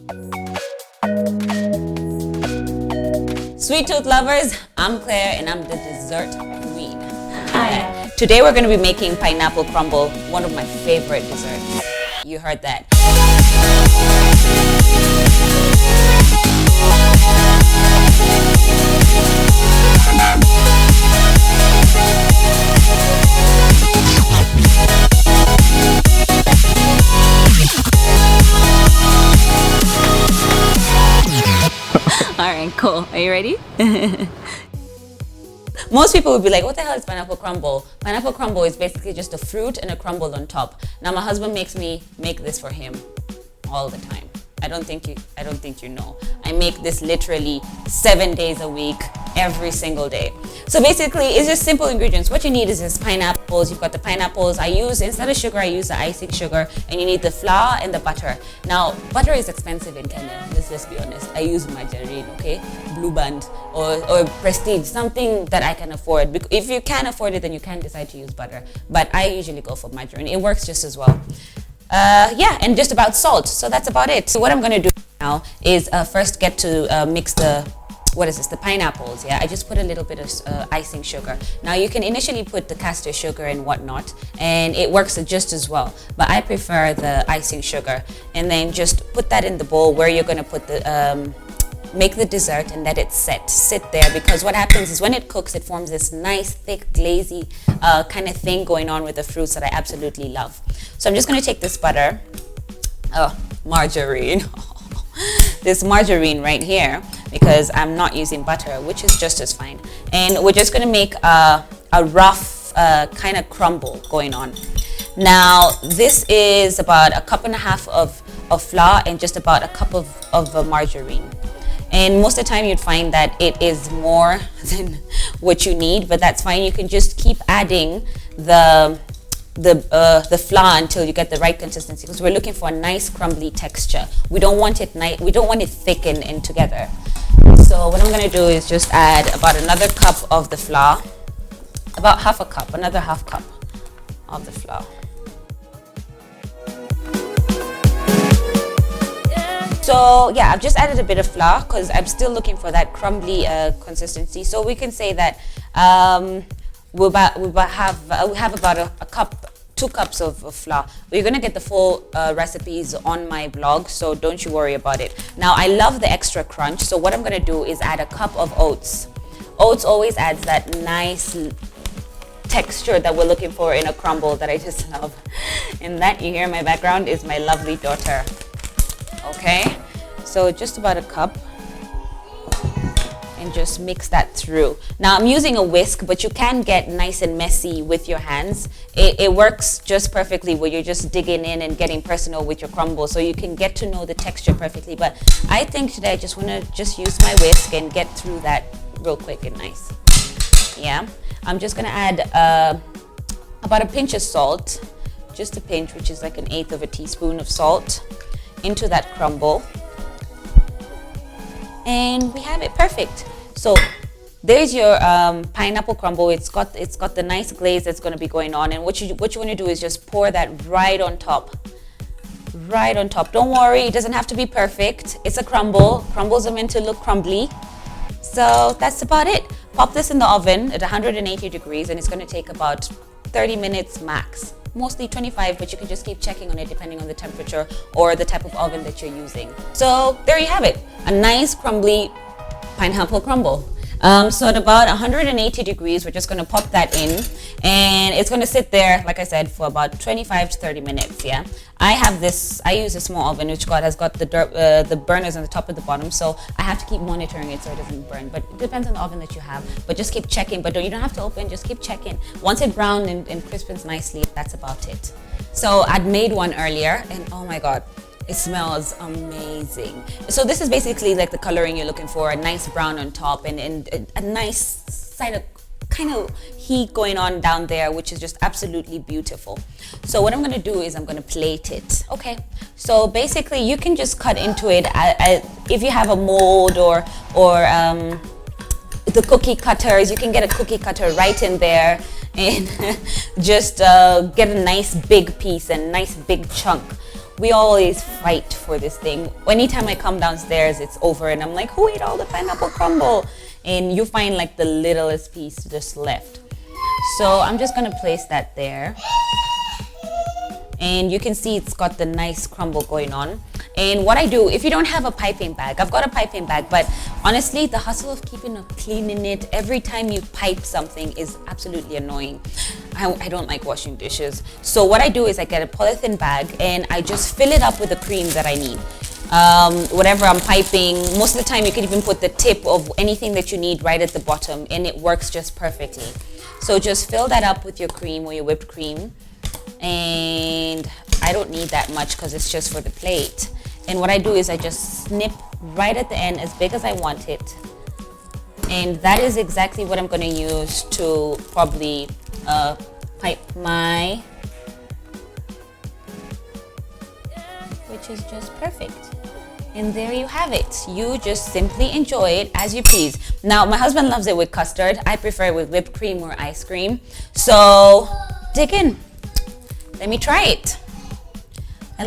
Sweet tooth lovers, I'm Claire and I'm the dessert queen. Hi. Today we're going to be making pineapple crumble, one of my favorite desserts. You heard that. Alright, cool. Are you ready? Most people would be like, what the hell is pineapple crumble? Pineapple crumble is basically just a fruit and a crumble on top. Now my husband makes me make this for him all the time. I don't think you know. I make this literally 7 days a week, every single day. So basically, it's just simple ingredients. What you need is just pineapples. You've got the pineapples. Instead of sugar, I use the icing sugar. And you need the flour and the butter. Now, butter is expensive in Kenya. Let's be honest. I use margarine, okay? Blue Band or Prestige, something that I can afford. If you can't afford it, then you can decide to use butter. But I usually go for margarine. It works just as well. And just about salt. So that's about it. So what I'm going to do now is first get to mix the pineapples. I just put a little bit of icing sugar. Now you can initially put the castor sugar and whatnot, and it works just as well, but I prefer the icing sugar. And then just put that in the bowl where you're going to put the make the dessert and let it sit there, because what happens is when it cooks, it forms this nice thick glazy kind of thing going on with the fruits that I absolutely love. So I'm just going to take this margarine this margarine right here, because I'm not using butter, which is just as fine, and we're just going to make a rough kind of crumble going on. Now this is about 1.5 cups of flour and just about 1 cup of margarine. And most of the time you'd find that it is more than what you need, but that's fine. You can just keep adding the flour until you get the right consistency, because we're looking for a nice crumbly texture. We don't want it thick and together. So what I'm going to do is just add about another cup of the flour, about another half cup of the flour. So yeah, I've just added a bit of flour because I'm still looking for that crumbly consistency. So we can say that we have about 2 cups of flour. We're gonna get the full recipes on my blog, so don't you worry about it. Now I love the extra crunch, so what I'm gonna do is add a cup of oats. Oats always adds that nice texture that we're looking for in a crumble that I just love. And that you hear in my background is my lovely daughter. Okay, so just about a cup, and just mix that through. Now I'm using a whisk, but you can get nice and messy with your hands. It works just perfectly where you're just digging in and getting personal with your crumble, so you can get to know the texture perfectly. But I think today I just want to use my whisk and get through that real quick and nice. Yeah, I'm just gonna add about a pinch of salt, just a pinch, which is like 1/8 of a teaspoon of salt, into that crumble, and we have it perfect. So there's your pineapple crumble. It's got the nice glaze that's going to be going on, and what you want to do is just pour that right on top. Don't worry, it doesn't have to be perfect. It's a crumble. Crumbles are meant to look crumbly. So that's about it. Pop this in the oven at 180 degrees, and it's going to take about 30 minutes max. Mostly 25, but you can just keep checking on it depending on the temperature or the type of oven that you're using. So there you have it, a nice crumbly pineapple crumble. So at about 180 degrees, we're just going to pop that in, and it's going to sit there, like I said, for about 25 to 30 minutes. Yeah, I use a small oven which has got the burners on the top and the bottom, so I have to keep monitoring it so it doesn't burn. But it depends on the oven that you have, but just keep checking. But you don't have to open, just keep checking. Once it browned and crispens nicely, that's about it. So I'd made one earlier, and oh my god, it smells amazing. So this is basically like the coloring you're looking for, a nice brown on top, and a nice side of kind of heat going on down there, which is just absolutely beautiful. So what I'm going to do is I'm going to plate it. Okay, so basically you can just cut into it if you have a mold or the cookie cutters. You can get a cookie cutter right in there and just get a nice big piece and nice big chunk. we always fight for this thing. Anytime I come downstairs, it's over and I'm like, who ate all the pineapple crumble? And you find like the littlest piece just left. So I'm just gonna place that there. And you can see it's got the nice crumble going on. And what I do, if you don't have a piping bag, I've got a piping bag, but honestly, the hustle of cleaning it every time you pipe something is absolutely annoying. I don't like washing dishes. So what I do is I get a polythene bag and I just fill it up with the cream that I need. Whatever I'm piping, most of the time you can even put the tip of anything that you need right at the bottom and it works just perfectly. So just fill that up with your cream or your whipped cream. And I don't need that much because it's just for the plate. And what I do is I just snip right at the end as big as I want it. And that is exactly what I'm going to use to probably pipe my, which is just perfect. And there you have it. You just simply enjoy it as you please. Now, my husband loves it with custard. I prefer it with whipped cream or ice cream. So dig in. Let me try it. I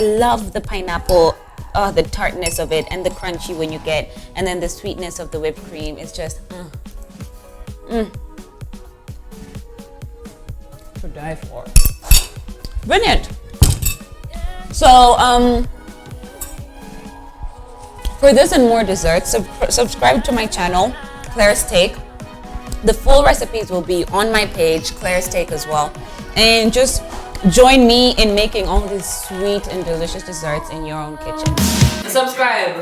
love the pineapple, the tartness of it and the crunchy when you get, and then the sweetness of the whipped cream is just, to die for. Brilliant. So, for this and more desserts, subscribe to my channel, Clare's Take. The full recipes will be on my page, Clare's Take as well. And just join me in making all these sweet and delicious desserts in your own kitchen. Subscribe.